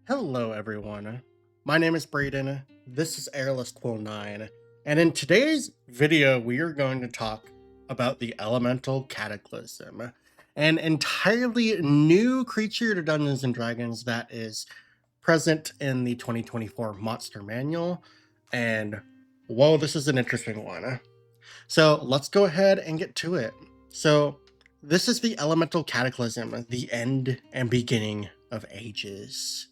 Hello, everyone. My name is Braden. This is Airless Quill 9, and in today's video, we are going to talk about the Elemental Cataclysm, an entirely new creature to Dungeons and Dragons that is present in the 2024 Monster Manual. And whoa, this is an interesting one. So let's go ahead and get to it. So, this is the Elemental Cataclysm, the end and beginning of ages.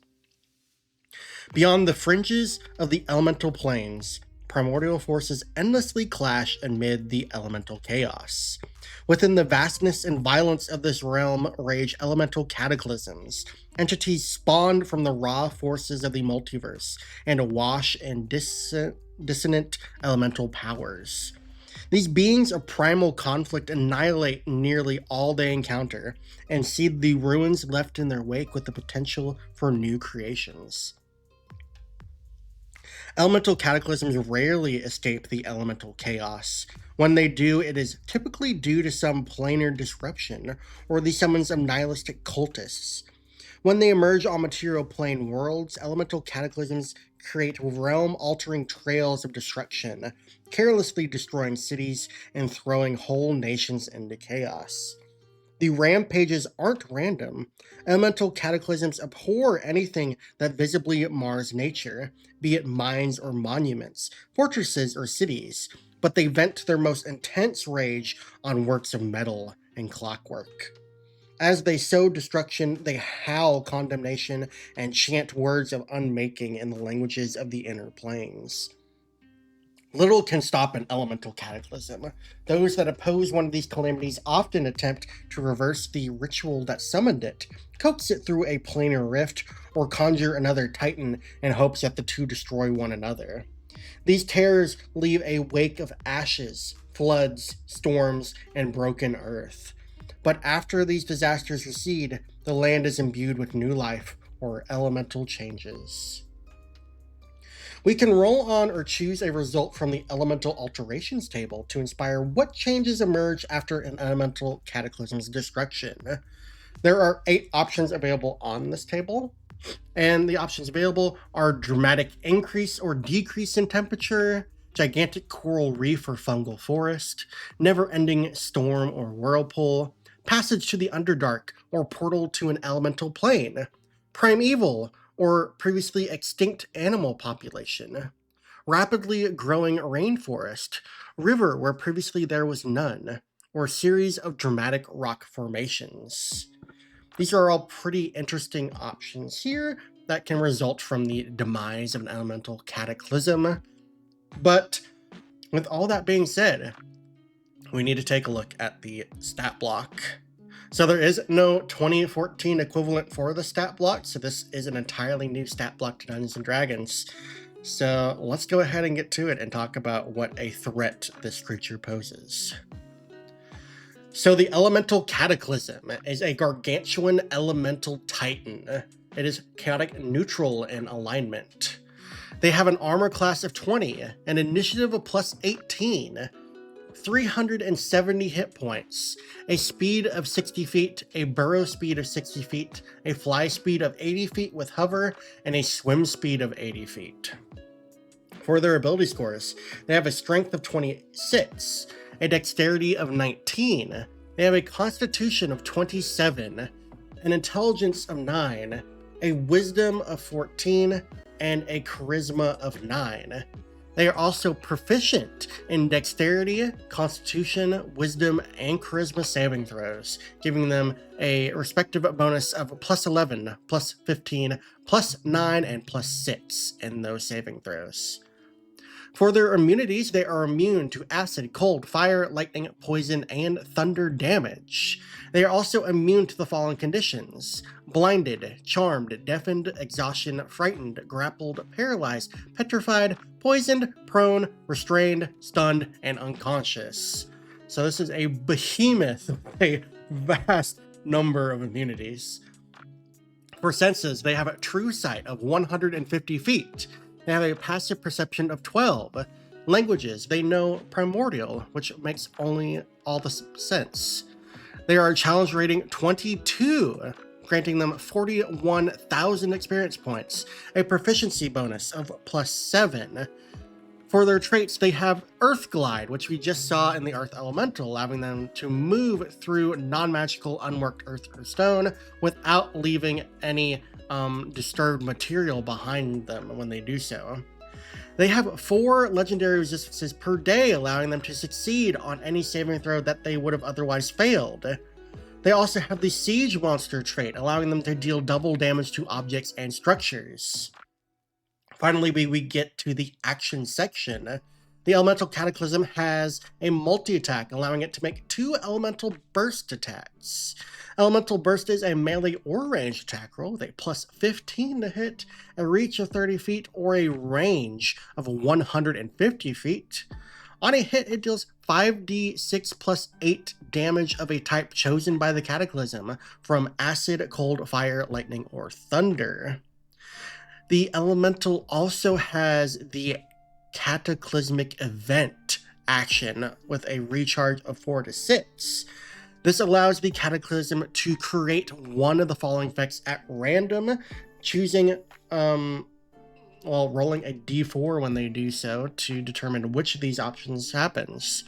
Beyond the fringes of the elemental planes, primordial forces endlessly clash amid the elemental chaos. Within the vastness and violence of this realm rage elemental cataclysms, entities spawned from the raw forces of the multiverse and awash in dissonant elemental powers. These beings of primal conflict annihilate nearly all they encounter and seed the ruins left in their wake with the potential for new creations. Elemental cataclysms rarely escape the elemental chaos. When they do, it is typically due to some planar disruption or the summons of nihilistic cultists. When they emerge on material plane worlds, elemental cataclysms create realm-altering trails of destruction, carelessly destroying cities and throwing whole nations into chaos. The rampages aren't random. Elemental cataclysms abhor anything that visibly mars nature, be it mines or monuments, fortresses or cities, but they vent their most intense rage on works of metal and clockwork. As they sow destruction, they howl condemnation and chant words of unmaking in the languages of the inner planes. Little can stop an elemental cataclysm. Those that oppose one of these calamities often attempt to reverse the ritual that summoned it, coax it through a planar rift, or conjure another titan in hopes that the two destroy one another. These terrors leave a wake of ashes, floods, storms, and broken earth. But after these disasters recede, the land is imbued with new life or elemental changes. We can roll on or choose a result from the elemental alterations table to inspire what changes emerge after an elemental cataclysm's destruction. There are 8 options available on this table, and the options available are dramatic increase or decrease in temperature, gigantic coral reef or fungal forest, never-ending storm or whirlpool, passage to the Underdark or portal to an elemental plane, primeval or previously extinct animal population, rapidly growing rainforest, river where previously there was none, or series of dramatic rock formations. These are all pretty interesting options here that can result from the demise of an elemental cataclysm. But with all that being said, we need to take a look at the stat block. So there is no 2014 equivalent for the stat block, so this is an entirely new stat block to Dungeons & Dragons. So let's go ahead and get to it and talk about what a threat this creature poses. So the Elemental Cataclysm is a gargantuan elemental titan. It is chaotic neutral in alignment. They have an armor class of 20, an initiative of plus 18, 370 hit points, a speed of 60 feet, a burrow speed of 60 feet, a fly speed of 80 feet with hover, and a swim speed of 80 feet. For their ability scores, they have a strength of 26, a dexterity of 19, they have a constitution of 27, an intelligence of 9, a wisdom of 14, and a charisma of 9. They are also proficient in dexterity, constitution, wisdom, and charisma saving throws, giving them a respective bonus of plus 11, plus 15, plus 9, and plus 6 in those saving throws. For their immunities, they are immune to acid, cold, fire, lightning, poison, and thunder damage. They are also immune to the following conditions: blinded, charmed, deafened, exhaustion, frightened, grappled, paralyzed, petrified, poisoned, prone, restrained, stunned, and unconscious. So this is a behemoth with a vast number of immunities. For senses, they have a true sight of 150 feet. They have a passive perception of 12. Languages, they know primordial, which makes all the sense. They are a challenge rating 22. granting them 41,000 experience points, a proficiency bonus of +7. For their traits, they have Earth Glide, which we just saw in the Earth Elemental, allowing them to move through non-magical unworked earth or stone without leaving any disturbed material behind them when they do so. They have 4 legendary resistances per day, allowing them to succeed on any saving throw that they would have otherwise failed. They also have the Siege Monster trait, allowing them to deal double damage to objects and structures. Finally, we get to the action section. The Elemental Cataclysm has a multi-attack, allowing it to make 2 Elemental Burst attacks. Elemental Burst is a melee or ranged attack roll with a +15 to hit, a reach of 30 feet, or a range of 150 feet. On a hit, it deals 5d6 plus 8 damage of a type chosen by the Cataclysm from Acid, Cold, Fire, Lightning, or Thunder. The Elemental also has the Cataclysmic Event action with a recharge of 4 to 6. This allows the Cataclysm to create one of the following effects at random, choosing, rolling a d4 when they do so to determine which of these options happens.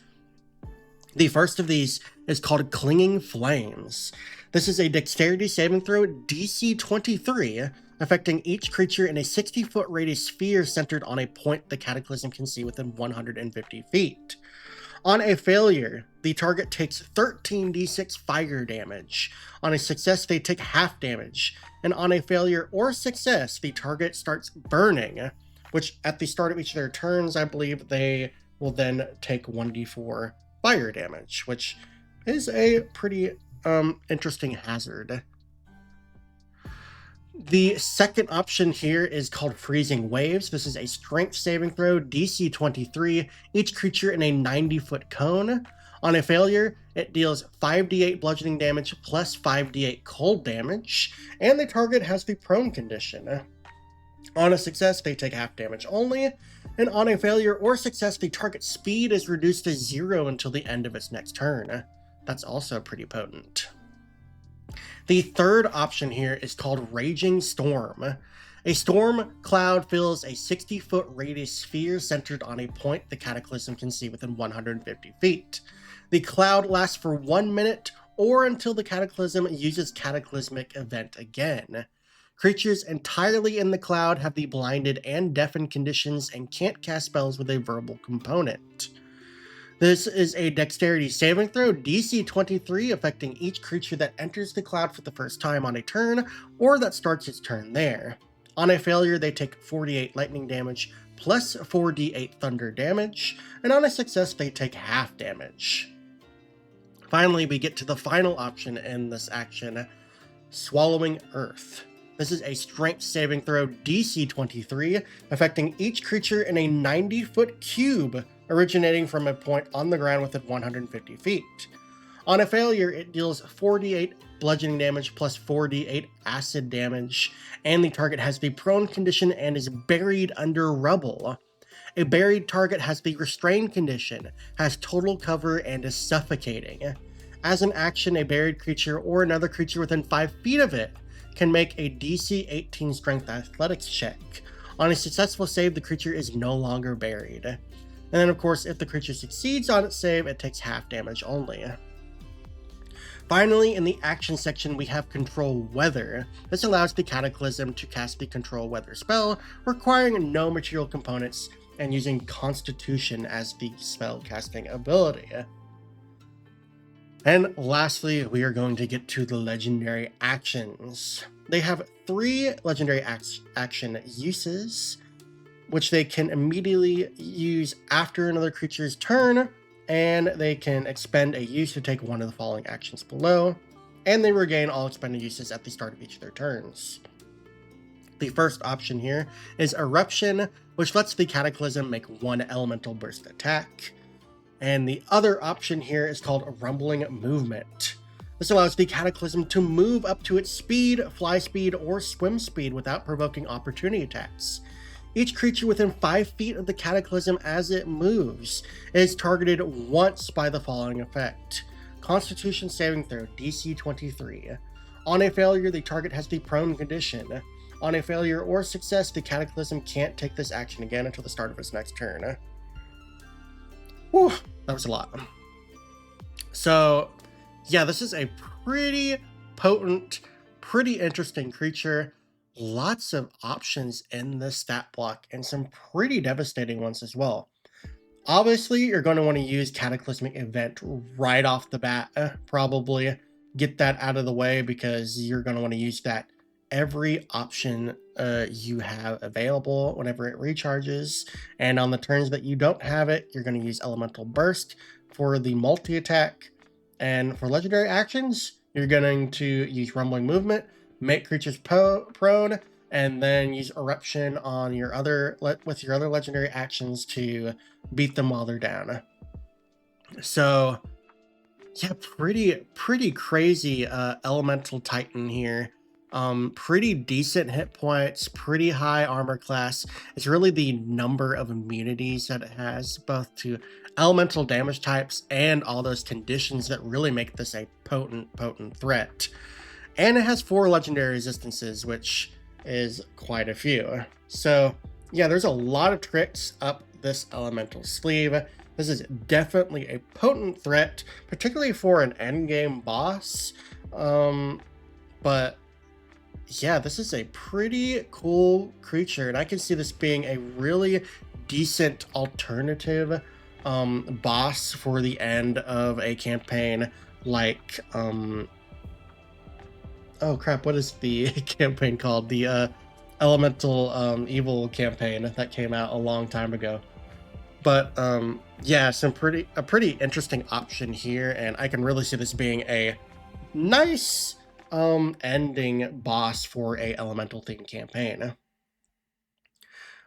The first of these is called Clinging Flames. This is a dexterity saving throw DC 23, affecting each creature in a 60-foot radius sphere centered on a point the Cataclysm can see within 150 feet. On a failure, the target takes 13d6 fire damage. On a success, they take half damage. And on a failure or success, the target starts burning, which at the start of each of their turns, I believe they will then take 1d4 fire damage, which is a pretty interesting hazard. The second option here is called Freezing Waves. This is a strength saving throw, DC 23, each creature in a 90-foot cone. On a failure, it deals 5d8 bludgeoning damage plus 5d8 cold damage, and the target has the prone condition. On a success, they take half damage only, and on a failure or success, the target's speed is reduced to 0 until the end of its next turn. That's also pretty potent. The third option here is called Raging Storm. A storm cloud fills a 60-foot radius sphere centered on a point the Cataclysm can see within 150 feet. The cloud lasts for 1 minute or until the Cataclysm uses Cataclysmic Event again. Creatures entirely in the cloud have the blinded and deafened conditions and can't cast spells with a verbal component. This is a dexterity saving throw, DC 23, affecting each creature that enters the cloud for the first time on a turn, or that starts its turn there. On a failure, they take 48 lightning damage, plus 4d8 thunder damage, and on a success, they take half damage. Finally, we get to the final option in this action, Swallowing Earth. This is a strength saving throw, DC 23, affecting each creature in a 90-foot cube, originating from a point on the ground within 150 feet. On a failure, it deals 4d8 bludgeoning damage plus 4d8 acid damage, and the target has the prone condition and is buried under rubble. A buried target has the restrained condition, has total cover, and is suffocating. As an action, a buried creature or another creature within 5 feet of it can make a DC 18 strength athletics check. On a successful save, the creature is no longer buried. And then, of course, if the creature succeeds on its save, it takes half damage only. Finally, in the action section, we have Control Weather. This allows the Cataclysm to cast the Control Weather spell, requiring no material components and using Constitution as the spell casting ability. And lastly, we are going to get to the legendary actions. They have 3 legendary action uses, which they can immediately use after another creature's turn, and they can expend a use to take one of the following actions below, and they regain all expended uses at the start of each of their turns. The first option here is Eruption, which lets the Cataclysm make 1 elemental burst attack, and the other option here is called Rumbling Movement. This allows the Cataclysm to move up to its speed, fly speed, or swim speed without provoking opportunity attacks. Each creature within 5 feet of the Cataclysm as it moves is targeted once by the following effect. Constitution saving throw, DC 23. On a failure, the target has the prone condition. On a failure or success, the Cataclysm can't take this action again until the start of its next turn. Whew, that was a lot. So, yeah, this is a pretty potent, pretty interesting creature. Lots of options in this stat block, and some pretty devastating ones as well. Obviously, you're going to want to use Cataclysmic Event right off the bat, probably. Get that out of the way, because you're going to want to use that every option you have available whenever it recharges. And on the turns that you don't have it, you're going to use Elemental Burst for the multi-attack. And for legendary actions, you're going to use Rumbling Movement, make creatures prone, and then use Eruption on your other with your other legendary actions to beat them while they're down. So yeah, pretty crazy Elemental Titan here. Pretty decent hit points, pretty high armor class. It's really the number of immunities that it has, both to elemental damage types and all those conditions, that really make this a potent threat. And it has 4 legendary resistances, which is quite a few. So yeah, there's a lot of tricks up this elemental sleeve. This is definitely a potent threat, particularly for an endgame boss. But yeah, this is a pretty cool creature, and I can see this being a really decent alternative boss for the end of a campaign, like oh crap, what is the campaign called? The Elemental Evil campaign that came out a long time ago. But yeah, a pretty interesting option here, and I can really see this being a nice ending boss for a elemental themed campaign.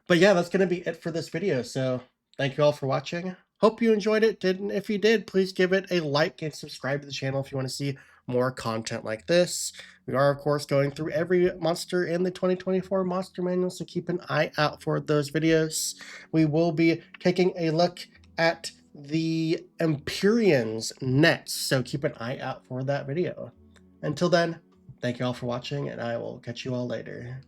But yeah, that's gonna be it for this video. So thank you all for watching. Hope you enjoyed it. If you did, please give it a like and subscribe to the channel if you want to see more content like this. We are, of course, going through every monster in the 2024 Monster Manual, so keep an eye out for those videos. We will be taking a look at the Empyreans next, so keep an eye out for that video. Until then, thank you all for watching, and I will catch you all later.